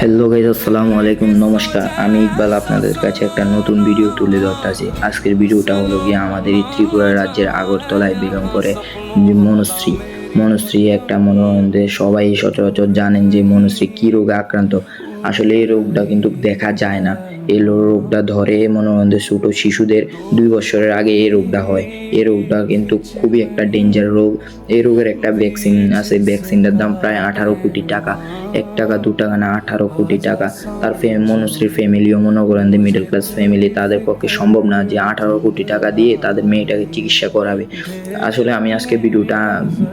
Hello guys, আসসালামু আলাইকুম, নমস্কার। আমি ইকবাল আপনাদের কাছে একটা নতুন ভিডিও তুলে ধরতেছি। আজকের ভিডিওটা হলো গিয়ে আমাদের এই ত্রিপুরা রাজ্যের আগরতলায় বিলং করে যে মনুশ্রী। মনুশ্রী একটা মনোরঞ্জে সবাই সচরাচর জানেন যে মনুশ্রী কী রোগে আক্রান্ত। আসলে এই রোগটা কিন্তু দেখা যায় না। এই রোগটা ধরে মনোরঞ্জে ছোট শিশুদের 2 বছরের আগে এই রোগটা হয়। এই রোগটা কিন্তু খুবই একটা ডেঞ্জার রোগ। এই রোগের একটা ভ্যাকসিন আছে, ভ্যাকসিনটার দাম প্রায় 18 কোটি টাকা। 1 টাকা 2 টাকা না, 18 কোটি টাকা। তার মনুশ্রীর ফ্যামিলিও মনে করেন যে মিডল ক্লাস ফ্যামিলি, তাদের পক্ষে সম্ভব না যে 18 কোটি টাকা দিয়ে তাদের মেয়েটাকে চিকিৎসা করাবে। আসলে আমি আজকে ভিডিওটা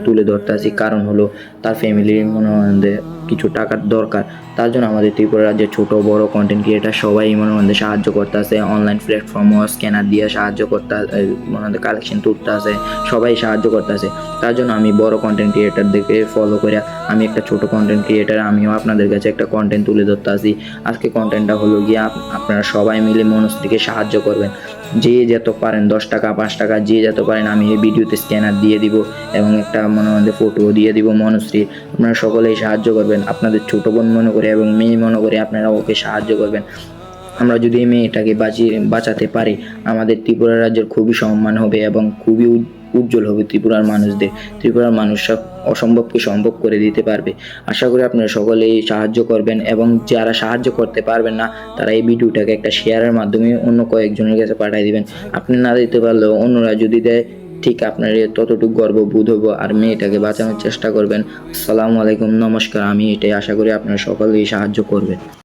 তুলে ধরতেছি কারণ হলো তার ফ্যামিলির মনে করেন যে কিছু টাকার দরকার। তার জন্য আমাদের ত্রিপুরা রাজ্যের ছোট বড় কন্টেন্ট ক্রিয়েটার সবাই মনে করেন যে সাহায্য করতেছে। অনলাইন প্ল্যাটফর্ম ও স্ক্যানার দিয়ে সাহায্য করতে মনে করেন কালেকশন তুলতে আছে, সবাই সাহায্য করতেছে। তার জন্য আমি বড় কন্টেন্ট ক্রিয়েটারদেরকে ফলো করে আমি একটা ছোট কন্টেন্ট ক্রিয়েটার, আমিও আপনাদের কাছে একটা কন্টেন্ট তুলে ধরতে আসি। আজকে কন্টেন্টটা হলো গিয়ে আপনারা সবাই মিলে মনস্ত্রীকে সাহায্য করবেন। যে যত পারেন 10 টাকা 5 টাকা যে যত পারেন, আমি এই ভিডিওতে স্ক্যানার দিয়ে দিব এবং একটা মনে মধ্যে ফটোও দিয়ে দিব মনস্ত্রীর। আপনারা সকলেই সাহায্য করবেন, আপনাদের ছোট বোন মনে করে এবং মেয়ে মনে করে আপনারা ওকে সাহায্য করবেন। আমরা যদি এই মেয়েটাকে বাঁচাতে পারি, আমাদের ত্রিপুরা রাজ্যের খুবই সম্মান হবে এবং খুবই উজ্জ্বল হবে ত্রিপুরার মানুষদের। ত্রিপুরার মানুষরা অসম্ভবকে সম্ভব করে দিতে পারবে। আশা করি আপনারা সকলেই সাহায্য করবেন এবং যারা সাহায্য করতে পারবেন না তারা এই ভিডিওটাকে একটা শেয়ারের মাধ্যমে অন্য কয়েকজনের কাছে পাঠিয়ে দিবেন। আপনি না দিতে পারলেও অন্যরা যদি দেয়, ঠিক আপনার ততটুকু গর্ববোধ হবো আর মেয়েটাকে বাঁচানোর চেষ্টা করবেন। আসসালামু আলাইকুম, নমস্কার। আমি এটাই আশা করি আপনারা সকলেই সাহায্য করবেন।